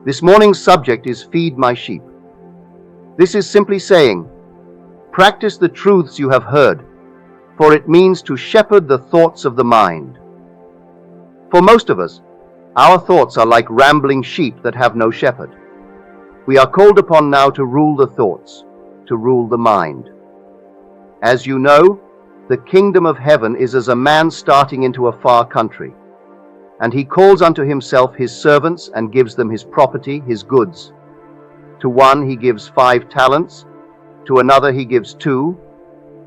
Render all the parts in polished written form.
This morning's subject is Feed My Sheep. This is simply saying, practice the truths you have heard, for it means to shepherd the thoughts of the mind. For most of us, our thoughts are like rambling sheep that have no shepherd. We are called upon now to rule the thoughts, to rule the mind. As you know, the kingdom of heaven is as a man starting into a far country, and he calls unto himself his servants and gives them his property, his goods. To one he gives 5 talents, to another he gives 2,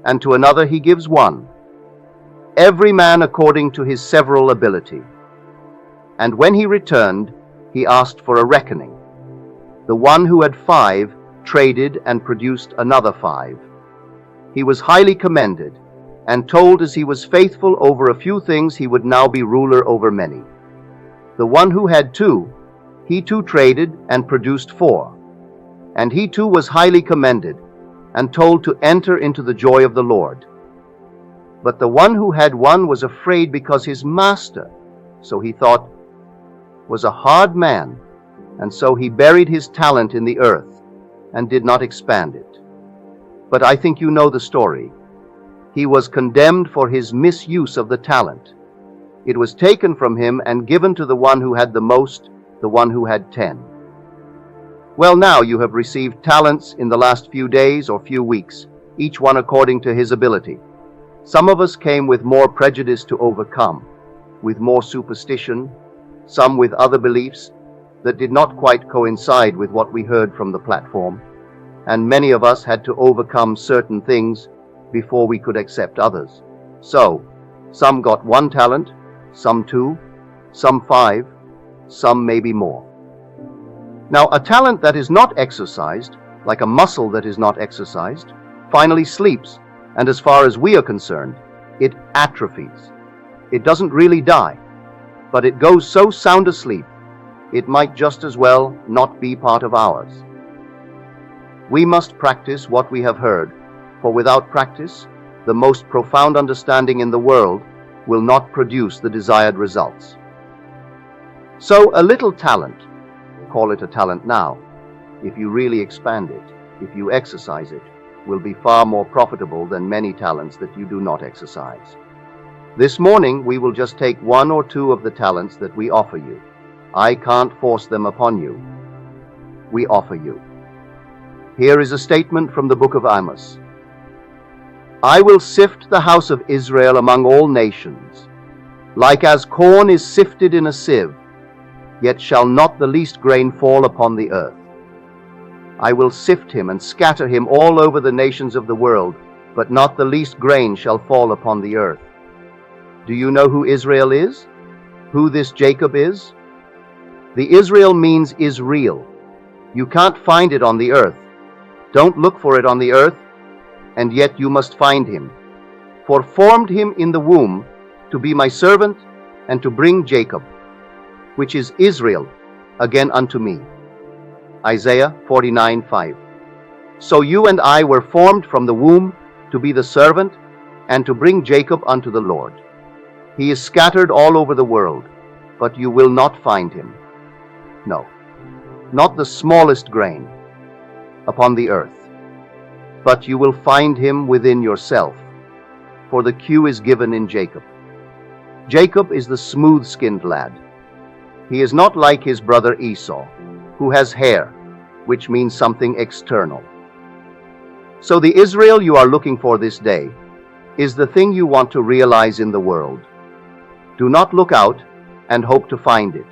and to another he gives 1, every man according to his several ability. And when he returned, he asked for a reckoning. The one who had 5 traded and produced another 5. He was highly commended, and told as he was faithful over a few things, he would now be ruler over many. The one who had 2, he too traded and produced 4. And he too was highly commended, and told to enter into the joy of the Lord. But the one who had 1 was afraid because his master, so he thought, was a hard man, and so he buried his talent in the earth, and did not expand it. But I think you know the story. He was condemned for his misuse of the talent. It was taken from him and given to the one who had the most, the one who had 10. Well, now you have received talents in the last few days or few weeks, each one according to his ability. Some of us came with more prejudice to overcome, with more superstition, some with other beliefs that did not quite coincide with what we heard from the platform, and many of us had to overcome certain things before we could accept others. So, some got 1 talent, some 2, some 5, some maybe more. Now, a talent that is not exercised, like a muscle that is not exercised, finally sleeps, and as far as we are concerned, it atrophies. It doesn't really die, but it goes so sound asleep, it might just as well not be part of ours. We must practice what we have heard, for without practice, the most profound understanding in the world will not produce the desired results. So a little talent, call it a talent now, if you really expand it, if you exercise it, will be far more profitable than many talents that you do not exercise. This morning we will just take 1 or 2 of the talents that we offer you. I can't force them upon you. We offer you. Here is a statement from the book of Amos. I will sift the house of Israel among all nations, like as corn is sifted in a sieve, yet shall not the least grain fall upon the earth. I will sift him and scatter him all over the nations of the world, but not the least grain shall fall upon the earth. Do you know who Israel is? Who this Jacob is? The Israel means is real. You can't find it on the earth. Don't look for it on the earth, and yet you must find him. For formed him in the womb to be my servant and to bring Jacob, which is Israel, again unto me. Isaiah 49:5. So you and I were formed from the womb to be the servant and to bring Jacob unto the Lord. He is scattered all over the world, but you will not find him. No, not the smallest grain upon the earth. But you will find him within yourself, for the cue is given in Jacob. Jacob is the smooth-skinned lad. He is not like his brother Esau, who has hair, which means something external. So the Israel you are looking for this day is the thing you want to realize in the world. Do not look out and hope to find it,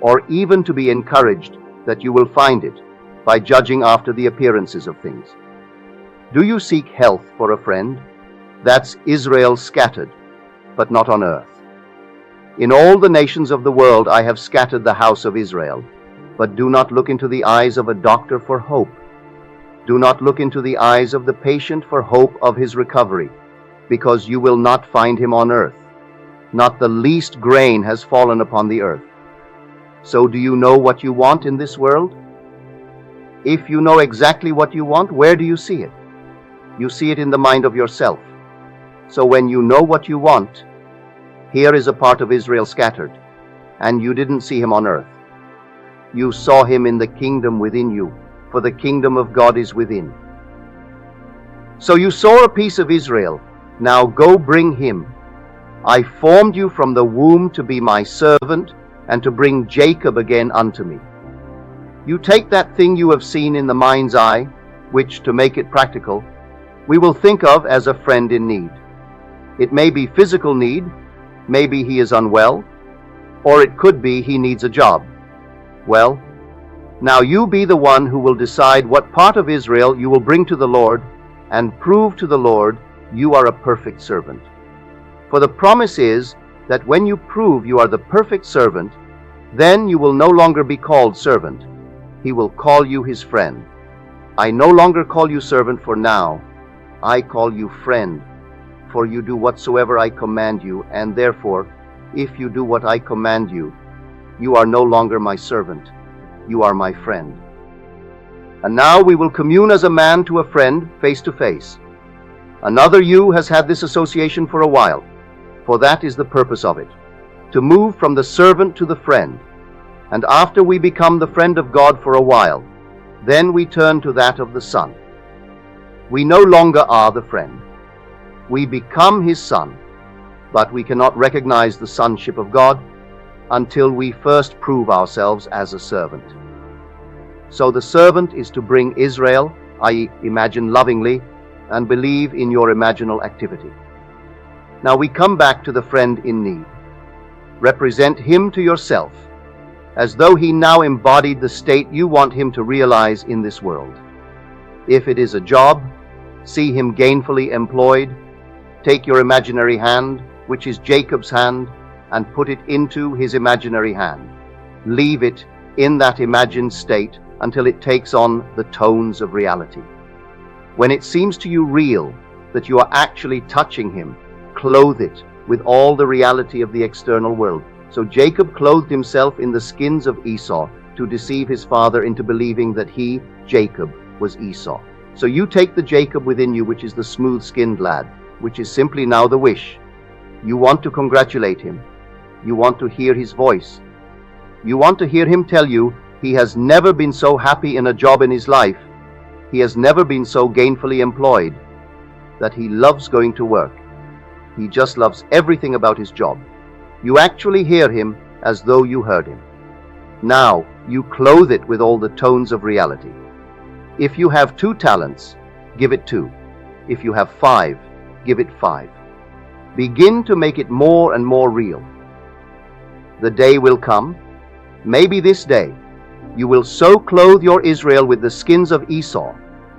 or even to be encouraged that you will find it by judging after the appearances of things. Do you seek health for a friend? That's Israel scattered, but not on earth. In all the nations of the world I have scattered the house of Israel, but do not look into the eyes of a doctor for hope. Do not look into the eyes of the patient for hope of his recovery, because you will not find him on earth. Not the least grain has fallen upon the earth. So do you know what you want in this world? If you know exactly what you want, where do you see it? You see it in the mind of yourself. So when you know what you want, here is a part of Israel scattered, and you didn't see him on earth. You saw him in the kingdom within you, for the kingdom of God is within. So you saw a piece of Israel. Now go bring him. I formed you from the womb to be my servant, and to bring Jacob again unto me. You take that thing you have seen in the mind's eye, which, to make it practical, we will think of as a friend in need. It may be physical need, maybe he is unwell, or it could be he needs a job. Well, now you be the one who will decide what part of Israel you will bring to the Lord, and prove to the Lord you are a perfect servant. For the promise is that when you prove you are the perfect servant, then you will no longer be called servant. He will call you his friend. I no longer call you servant, for now I call you friend, for you do whatsoever I command you, and therefore, if you do what I command you, you are no longer my servant, you are my friend. And now we will commune as a man to a friend, face to face. Another you has had this association for a while, for that is the purpose of it, to move from the servant to the friend. And after we become the friend of God for a while, then we turn to that of the Son. We no longer are the friend. We become his son, but we cannot recognize the sonship of God until we first prove ourselves as a servant. So the servant is to bring Israel, i.e., imagine lovingly, and believe in your imaginal activity. Now we come back to the friend in need. Represent him to yourself, as though he now embodied the state you want him to realize in this world. If it is a job, see him gainfully employed. Take your imaginary hand, which is Jacob's hand, and put it into his imaginary hand. Leave it in that imagined state until it takes on the tones of reality. When it seems to you real, that you are actually touching him, clothe it with all the reality of the external world. So Jacob clothed himself in the skins of Esau to deceive his father into believing that he, Jacob, was Esau. So you take the Jacob within you, which is the smooth-skinned lad, which is simply now the wish. You want to congratulate him. You want to hear his voice. You want to hear him tell you he has never been so happy in a job in his life. He has never been so gainfully employed, that he loves going to work. He just loves everything about his job. You actually hear him as though you heard him. Now you clothe it with all the tones of reality. If you have 2 talents, give it 2. If you have 5, give it 5. Begin to make it more and more real. The day will come, maybe this day, you will so clothe your Israel with the skins of Esau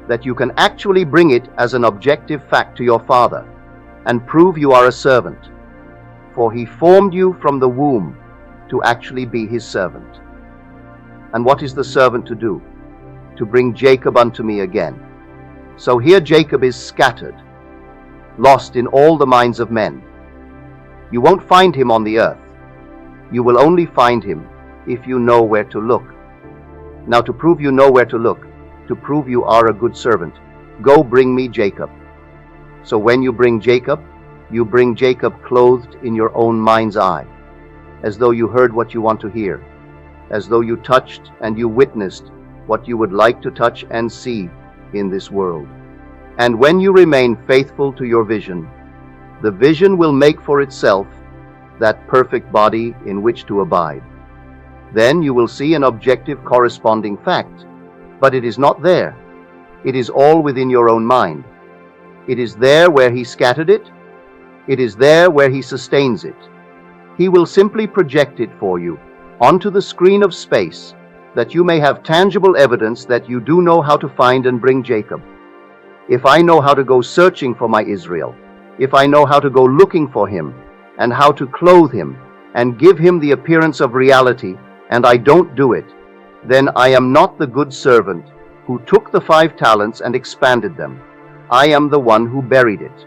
that you can actually bring it as an objective fact to your father and prove you are a servant. For he formed you from the womb to actually be his servant. And what is the servant to do? To bring Jacob unto me again. So here Jacob is scattered, lost in all the minds of men. You won't find him on the earth. You will only find him if you know where to look. Now to prove you know where to look, to prove you are a good servant, go bring me Jacob. So when you bring Jacob clothed in your own mind's eye, as though you heard what you want to hear, as though you touched and you witnessed what you would like to touch and see in this world. And when you remain faithful to your vision, the vision will make for itself that perfect body in which to abide. Then you will see an objective corresponding fact, but it is not there. It is all within your own mind. It is there where he scattered it. It is there where he sustains it. He will simply project it for you onto the screen of space, that you may have tangible evidence that you do know how to find and bring Jacob. If I know how to go searching for my Israel, if I know how to go looking for him, and how to clothe him, and give him the appearance of reality, and I don't do it, then I am not the good servant who took the 5 talents and expanded them. I am the one who buried it.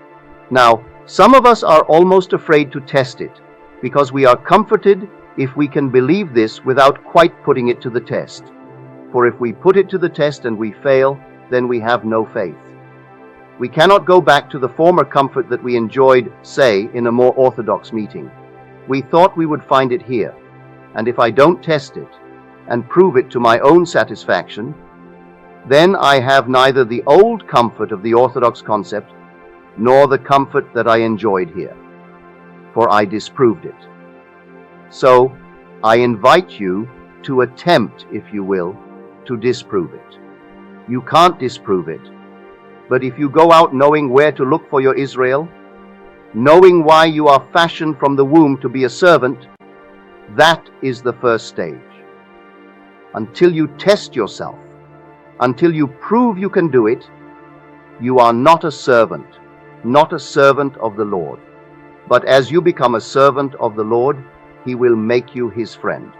Now, some of us are almost afraid to test it, because we are comforted if we can believe this without quite putting it to the test. For if we put it to the test and we fail, then we have no faith. We cannot go back to the former comfort that we enjoyed, say, in a more orthodox meeting. We thought we would find it here, and if I don't test it, and prove it to my own satisfaction, then I have neither the old comfort of the Orthodox concept nor the comfort that I enjoyed here, for I disproved it. So I invite you to attempt, if you will, to disprove it. You can't disprove it, but if you go out knowing where to look for your Israel, knowing why you are fashioned from the womb to be a servant, that is the first stage. Until you test yourself, until you prove you can do it, you are not a servant of the Lord. But as you become a servant of the Lord, He will make you His friend.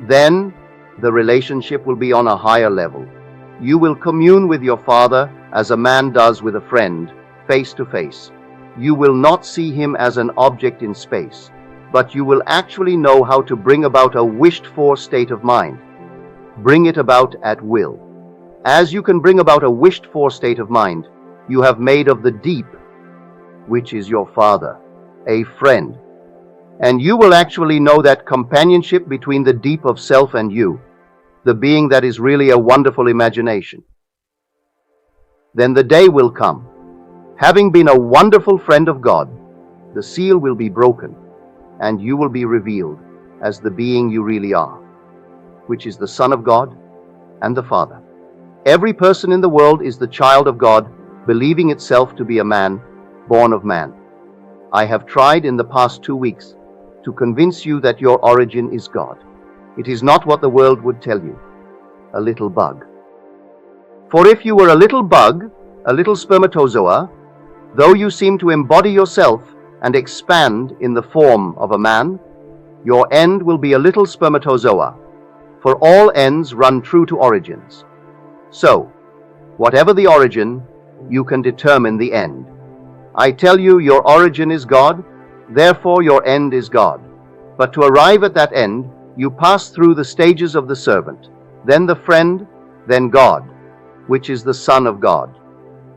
Then the relationship will be on a higher level. You will commune with your Father as a man does with a friend, face to face. You will not see Him as an object in space, but you will actually know how to bring about a wished-for state of mind. Bring it about at will. As you can bring about a wished-for state of mind, you have made of the deep, which is your Father, a friend. And you will actually know that companionship between the deep of self and you, the being that is really a wonderful imagination. Then the day will come. Having been a wonderful friend of God, the seal will be broken, and you will be revealed as the being you really are, which is the Son of God and the Father. Every person in the world is the child of God, believing itself to be a man, born of man. I have tried in the past 2 weeks to convince you that your origin is God. It is not what the world would tell you, a little bug. For if you were a little bug, a little spermatozoa, though you seem to embody yourself and expand in the form of a man, your end will be a little spermatozoa, for all ends run true to origins. So, whatever the origin, you can determine the end. I tell you, your origin is God, therefore your end is God. But to arrive at that end, you pass through the stages of the servant, then the friend, then God, which is the Son of God.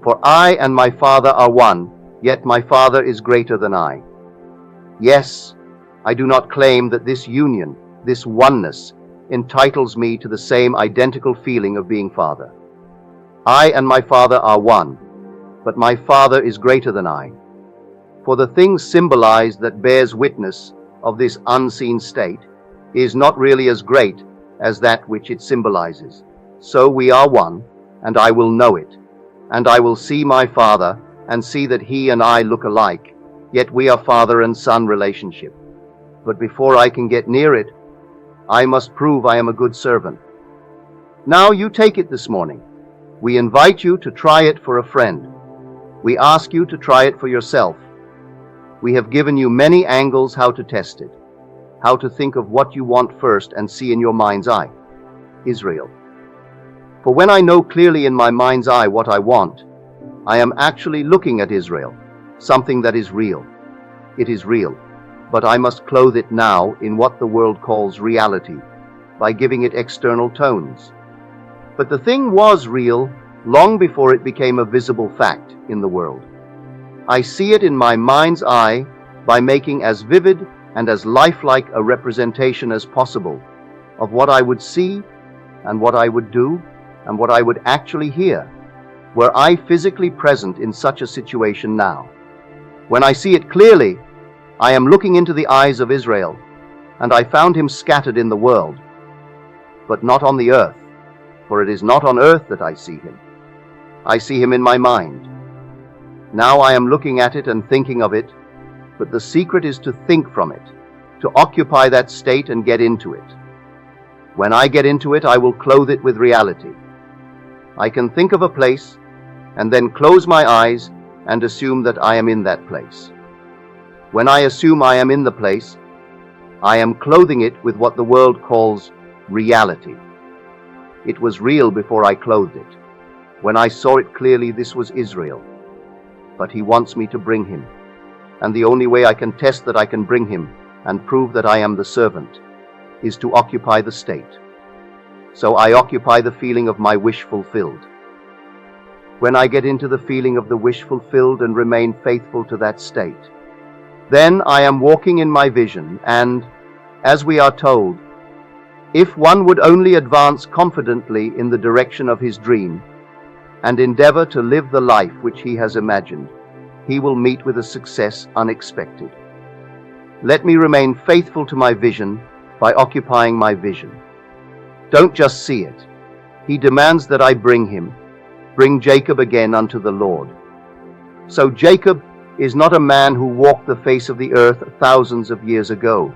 For I and my Father are one, yet my Father is greater than I. Yes, I do not claim that this union, this oneness, entitles me to the same identical feeling of being Father. I and my Father are one, but my Father is greater than I. For the thing symbolized that bears witness of this unseen state is not really as great as that which it symbolizes. So we are one, and I will know it, and I will see my Father and see that He and I look alike, yet we are father and son relationship. But before I can get near it, I must prove I am a good servant. Now you take it this morning. We invite you to try it for a friend. We ask you to try it for yourself. We have given you many angles how to test it, how to think of what you want first and see in your mind's eye. Israel. For when I know clearly in my mind's eye what I want, I am actually looking at Israel, something that is real. It is real, but I must clothe it now in what the world calls reality, by giving it external tones. But the thing was real long before it became a visible fact in the world. I see it in my mind's eye by making as vivid and as lifelike a representation as possible of what I would see and what I would do and what I would actually hear, were I physically present in such a situation now. When I see it clearly, I am looking into the eyes of Israel, and I found him scattered in the world, but not on the earth, for it is not on earth that I see him. I see him in my mind. Now I am looking at it and thinking of it, but the secret is to think from it, to occupy that state and get into it. When I get into it, I will clothe it with reality. I can think of a place and then close my eyes and assume that I am in that place. When I assume I am in the place, I am clothing it with what the world calls reality. It was real before I clothed it. When I saw it clearly, this was Israel. But he wants me to bring him. And the only way I can test that I can bring him and prove that I am the servant is to occupy the state. So I occupy the feeling of my wish fulfilled. When I get into the feeling of the wish fulfilled and remain faithful to that state, then I am walking in my vision, and, as we are told, If one would only advance confidently in the direction of his dream and endeavor to live the life which he has imagined, he will meet with a success unexpected. Let me remain faithful to my vision by occupying my vision. Don't just see it. He demands that I bring Jacob again unto the Lord. So Jacob is not a man who walked the face of the earth thousands of years ago,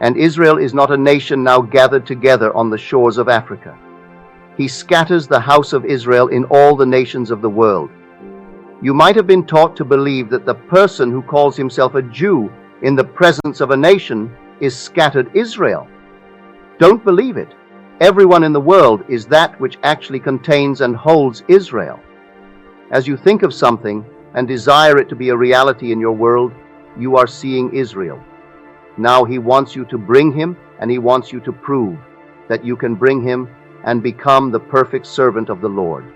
and Israel is not a nation now gathered together on the shores of Africa. He scatters the house of Israel in all the nations of the world. You might have been taught to believe that the person who calls himself a Jew in the presence of a nation is scattered Israel. Don't believe it. Everyone in the world is that which actually contains and holds Israel. As you think of something and desire it to be a reality in your world, you are seeing Israel. Now he wants you to bring him, and he wants you to prove that you can bring him and become the perfect servant of the Lord.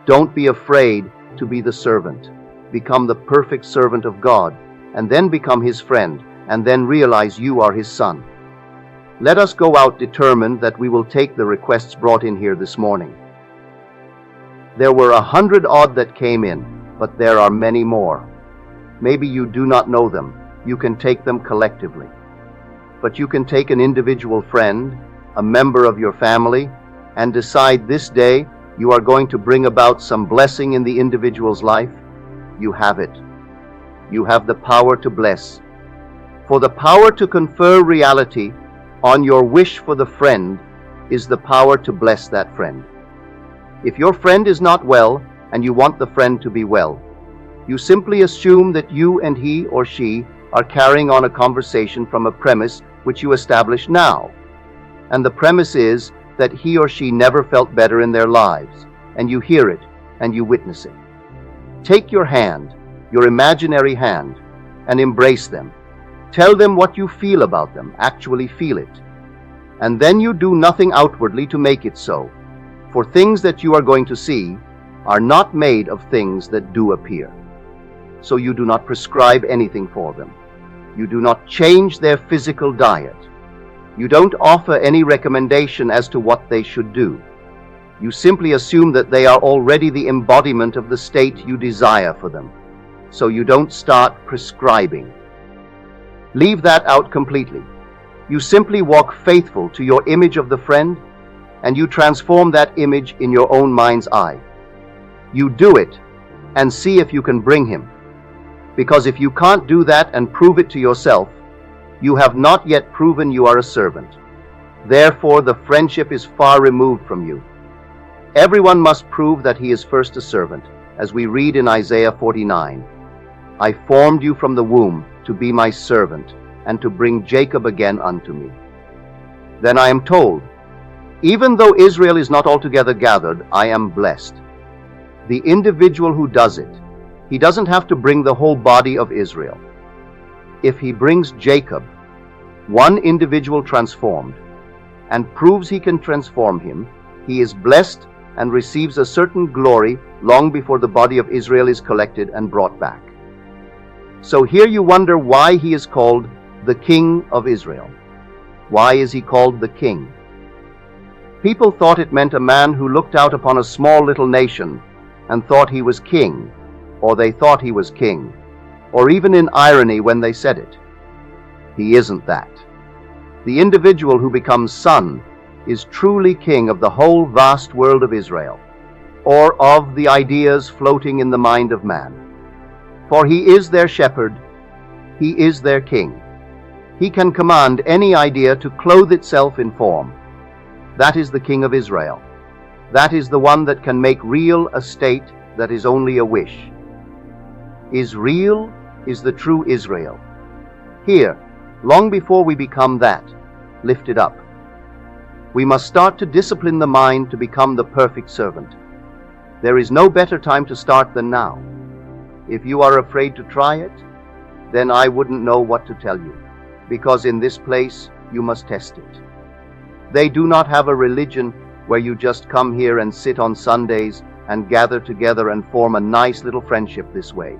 Don't be afraid to be the servant. Become the perfect servant of God, and then become his friend, and then realize you are his son. Let us go out determined that we will take the requests brought in here this morning. There were 100 odd that came in, but there are many more. Maybe you do not know them. You can take them collectively. But you can take an individual friend, a member of your family, and decide this day you are going to bring about some blessing in the individual's life. You have it. You have the power to bless. For the power to confer reality on your wish for the friend is the power to bless that friend. If your friend is not well and you want the friend to be well, you simply assume that you and he or she are carrying on a conversation from a premise which you establish now. And the premise is that he or she never felt better in their lives, and you hear it and you witness it. Take your hand, your imaginary hand, and embrace them. Tell them what you feel about them, actually feel it. And then you do nothing outwardly to make it so, for things that you are going to see are not made of things that do appear. So you do not prescribe anything for them. You do not change their physical diet. You don't offer any recommendation as to what they should do. You simply assume that they are already the embodiment of the state you desire for them. So you don't start prescribing. Leave that out completely. You simply walk faithful to your image of the friend, and you transform that image in your own mind's eye. You do it, and see if you can bring him. Because if you can't do that and prove it to yourself, you have not yet proven you are a servant. Therefore, the friendship is far removed from you. Everyone must prove that he is first a servant, as we read in Isaiah 49. I formed you from the womb to be my servant, and to bring Jacob again unto me. Then I am told, even though Israel is not altogether gathered, I am blessed. The individual who does it, he doesn't have to bring the whole body of Israel. If he brings Jacob, one individual transformed, and proves he can transform him, he is blessed and receives a certain glory long before the body of Israel is collected and brought back. So here you wonder why he is called the King of Israel. Why is he called the King? People thought it meant a man who looked out upon a small little nation and thought he was king, or they thought he was king, or even in irony when they said it. He isn't that. The individual who becomes son is truly king of the whole vast world of Israel, or of the ideas floating in the mind of man. For he is their shepherd, he is their king. He can command any idea to clothe itself in form. That is the King of Israel. That is the one that can make real a state that is only a wish. Israel is the true Israel. Here, long before we become that, lifted up, we must start to discipline the mind to become the perfect servant. There is no better time to start than now. If you are afraid to try it, then I wouldn't know what to tell you, because in this place you must test it. They do not have a religion where you just come here and sit on Sundays and gather together and form a nice little friendship this way.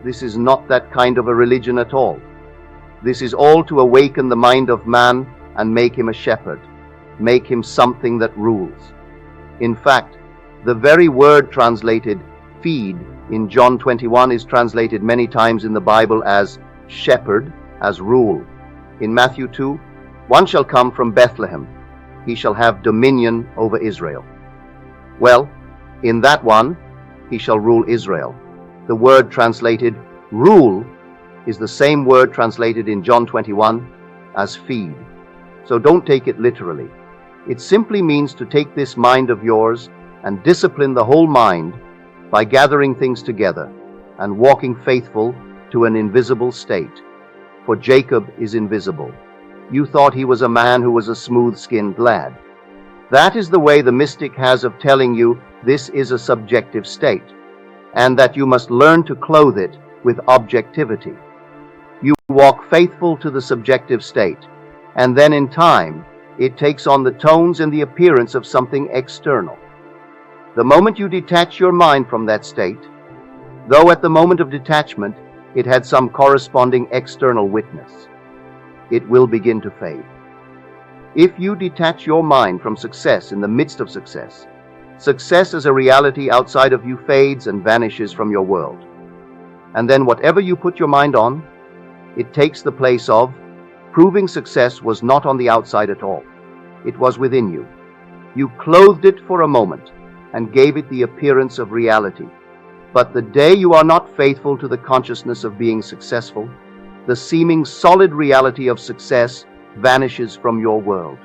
This is not that kind of a religion at all. This is all to awaken the mind of man and make him a shepherd, make him something that rules. In fact, the very word translated feed in John 21 is translated many times in the Bible as shepherd, as rule. In Matthew 2, one shall come from Bethlehem. He shall have dominion over Israel. Well, in that one, he shall rule Israel. The word translated rule is the same word translated in John 21 as feed. So don't take it literally. It simply means to take this mind of yours and discipline the whole mind by gathering things together and walking faithful to an invisible state. For Jacob is invisible. You thought he was a man who was a smooth-skinned lad. That is the way the mystic has of telling you this is a subjective state, and that you must learn to clothe it with objectivity. You walk faithful to the subjective state, and then in time, it takes on the tones and the appearance of something external. The moment you detach your mind from that state, though at the moment of detachment it had some corresponding external witness, it will begin to fade. If you detach your mind from success in the midst of success, success as a reality outside of you fades and vanishes from your world. And then whatever you put your mind on, it takes the place of proving success was not on the outside at all. It was within you. You clothed it for a moment and gave it the appearance of reality. But the day you are not faithful to the consciousness of being successful, the seeming solid reality of success vanishes from your world,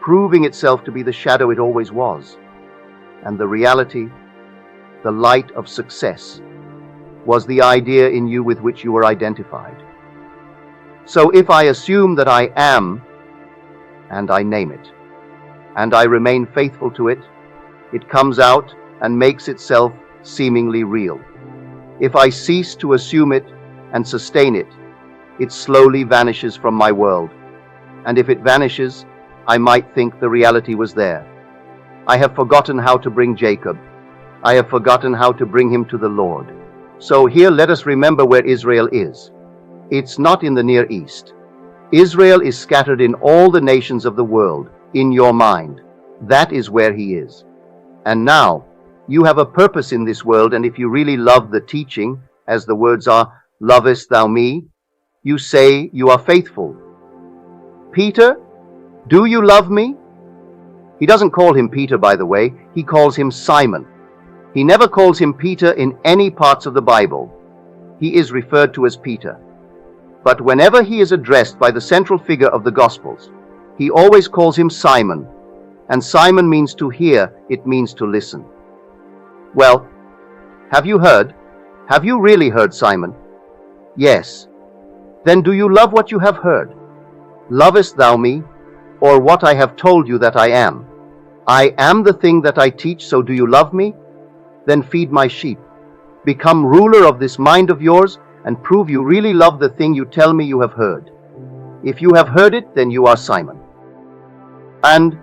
proving itself to be the shadow it always was. And the reality, the light of success, was the idea in you with which you were identified. So if I assume that I am, and I name it, and I remain faithful to it, it comes out and makes itself seemingly real. If I cease to assume it and sustain it, it slowly vanishes from my world. And if it vanishes, I might think the reality was there. I have forgotten how to bring Jacob. I have forgotten how to bring him to the Lord. So here let us remember where Israel is. It's not in the Near East. Israel is scattered in all the nations of the world, in your mind. That is where he is. And now, you have a purpose in this world, and if you really love the teaching, as the words are, lovest thou me, you say you are faithful. Peter, do you love me? He doesn't call him Peter, by the way. He calls him Simon. He never calls him Peter in any parts of the Bible. He is referred to as Peter. But whenever he is addressed by the central figure of the Gospels, he always calls him Simon. And Simon means to hear, it means to listen. Well, have you heard? Have you really heard, Simon? Yes. Then do you love what you have heard? Lovest thou me, or what I have told you that I am? I am the thing that I teach, so do you love me? Then feed my sheep. Become ruler of this mind of yours, and prove you really love the thing you tell me you have heard. If you have heard it, then you are Simon. And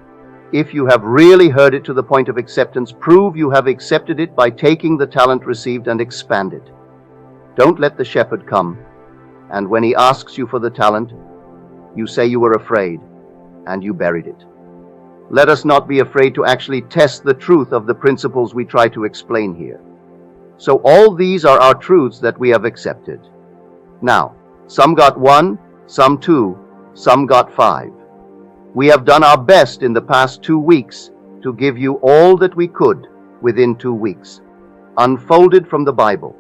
if you have really heard it to the point of acceptance, prove you have accepted it by taking the talent received and expand it. Don't let the shepherd come, and when he asks you for the talent, you say you were afraid, and you buried it. Let us not be afraid to actually test the truth of the principles we try to explain here. So all these are our truths that we have accepted. Now, some got 1, some 2, some got 5. We have done our best in the past 2 weeks to give you all that we could within 2 weeks, unfolded from the Bible.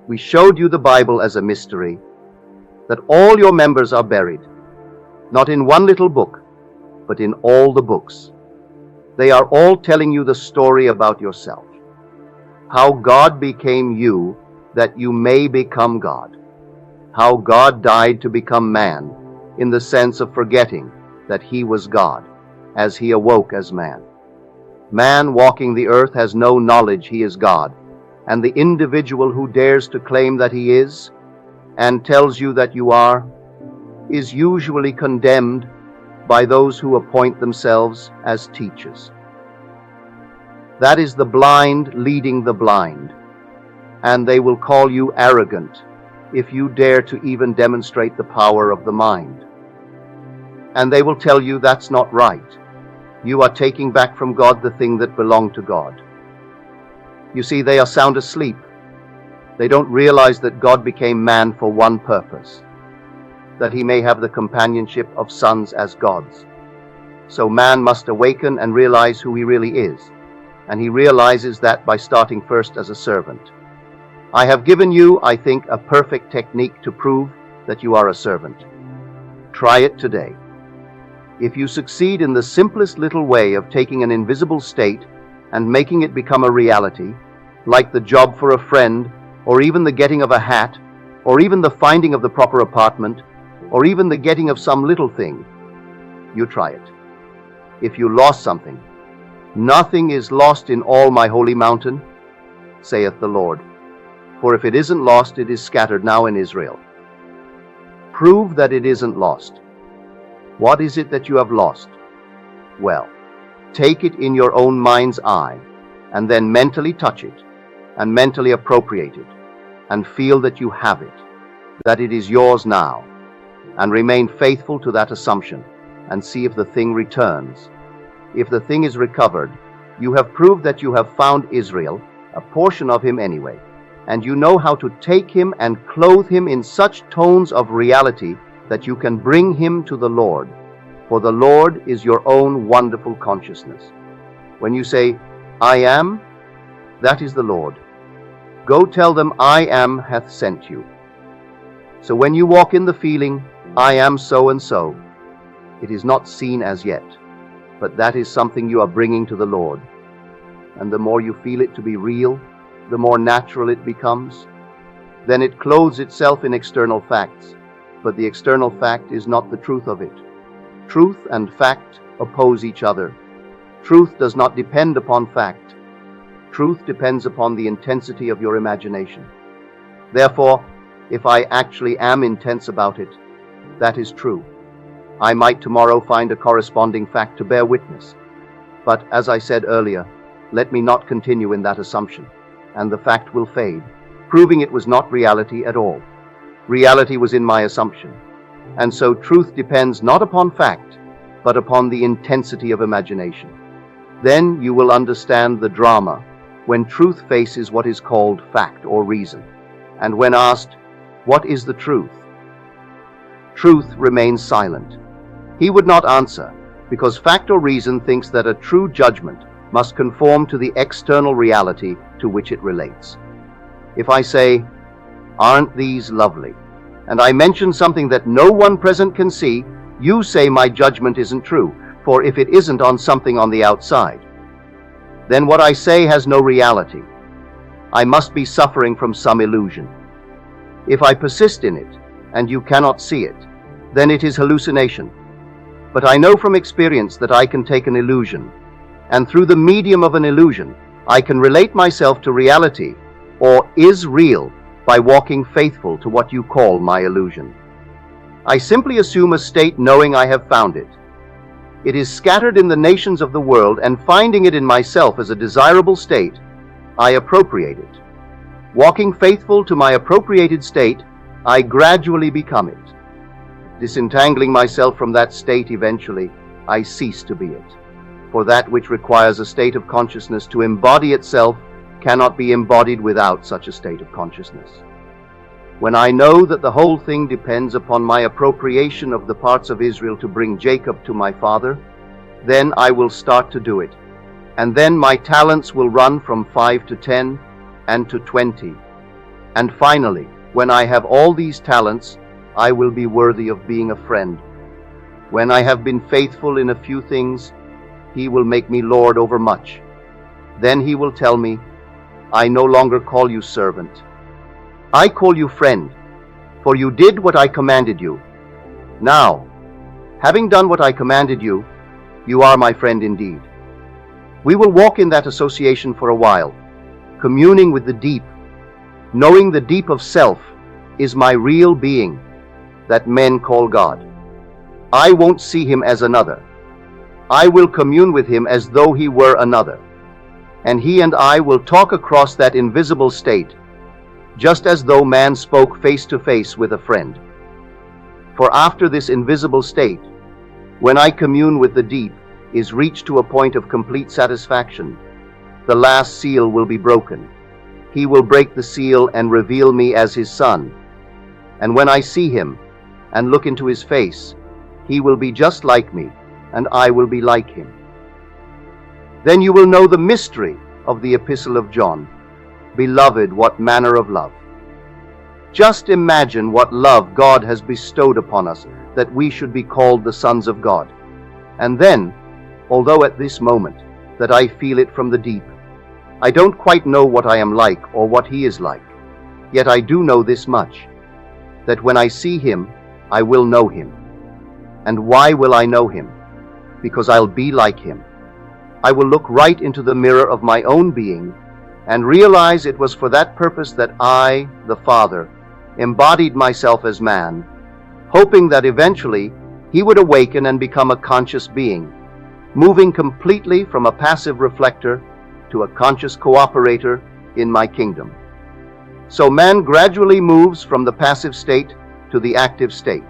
We showed you the Bible as a mystery, that all your members are buried, not in one little book, but in all the books. They are all telling you the story about yourself, how God became you that you may become God, how God died to become man in the sense of forgetting that he was God as he awoke as man. Man walking the earth has no knowledge he is God, and the individual who dares to claim that he is and tells you that you are is usually condemned by those who appoint themselves as teachers. That is the blind leading the blind, and they will call you arrogant if you dare to even demonstrate the power of the mind. And they will tell you that's not right. You are taking back from God the thing that belonged to God. You see, they are sound asleep. They don't realize that God became man for one purpose, that he may have the companionship of sons as gods. So man must awaken and realize who he really is, and he realizes that by starting first as a servant. I have given you, I think, a perfect technique to prove that you are a servant. Try it today. If you succeed in the simplest little way of taking an invisible state and making it become a reality, like the job for a friend, or even the getting of a hat, or even the finding of the proper apartment, or even the getting of some little thing, you try it. If you lost something, nothing is lost in all my holy mountain, saith the Lord. For if it isn't lost, it is scattered now in Israel. Prove that it isn't lost. What is it that you have lost? Well, take it in your own mind's eye, and then mentally touch it, and mentally appropriate it, and feel that you have it, that it is yours now, and remain faithful to that assumption, and see if the thing returns. If the thing is recovered, you have proved that you have found Israel, a portion of him anyway, and you know how to take him and clothe him in such tones of reality that you can bring him to the Lord, for the Lord is your own wonderful consciousness. When you say, I am, that is the Lord. Go tell them, I am hath sent you. So when you walk in the feeling, I am so and so, it is not seen as yet, but that is something you are bringing to the Lord. And the more you feel it to be real, the more natural it becomes. Then it clothes itself in external facts, but the external fact is not the truth of it. Truth and fact oppose each other. Truth does not depend upon fact. Truth depends upon the intensity of your imagination. Therefore, if I actually am intense about it, that is true. I might tomorrow find a corresponding fact to bear witness. But as I said earlier, let me not continue in that assumption, and the fact will fade, proving it was not reality at all. Reality was in my assumption. And so truth depends not upon fact, but upon the intensity of imagination. Then you will understand the drama when truth faces what is called fact or reason, and when asked, what is the truth? Truth remains silent. He would not answer, because fact or reason thinks that a true judgment must conform to the external reality to which it relates. If I say, aren't these lovely? And I mention something that no one present can see, you say my judgment isn't true, for if it isn't on something on the outside, then what I say has no reality. I must be suffering from some illusion. If I persist in it, and you cannot see it, then it is hallucination. But I know from experience that I can take an illusion, and through the medium of an illusion, I can relate myself to reality, or is real, by walking faithful to what you call my illusion. I simply assume a state knowing I have found it. It is scattered in the nations of the world, and finding it in myself as a desirable state, I appropriate it. Walking faithful to my appropriated state, I gradually become it. Disentangling myself from that state eventually, I cease to be it. For that which requires a state of consciousness to embody itself cannot be embodied without such a state of consciousness. When I know that the whole thing depends upon my appropriation of the parts of Israel to bring Jacob to my father, then I will start to do it. And then my talents will run from 5 to 10 and to 20. And finally, when I have all these talents, I will be worthy of being a friend. When I have been faithful in a few things, he will make me lord over much. Then he will tell me, I no longer call you servant. I call you friend, for you did what I commanded you. Now, having done what I commanded you, you are my friend indeed. We will walk in that association for a while, communing with the deep, knowing the deep of self is my real being, that men call God. I won't see him as another. I will commune with him as though he were another. And he and I will talk across that invisible state, just as though man spoke face to face with a friend. For after this invisible state, when I commune with the deep, is reached to a point of complete satisfaction, the last seal will be broken. He will break the seal and reveal me as his son. And when I see him and look into his face, he will be just like me, and I will be like him. Then you will know the mystery of the Epistle of John. Beloved, what manner of love! Just imagine what love God has bestowed upon us, that we should be called the sons of God. And then, although at this moment that I feel it from the deep, I don't quite know what I am like or what he is like, yet I do know this much, that when I see him, I will know him. And why will I know him? Because I'll be like him. I will look right into the mirror of my own being and realize it was for that purpose that I, the Father, embodied myself as man, hoping that eventually he would awaken and become a conscious being, moving completely from a passive reflector to a conscious cooperator in my kingdom. So man gradually moves from the passive state to the active state,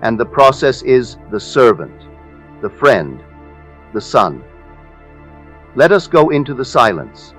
and the process is the servant, the friend, the son. Let us go into the silence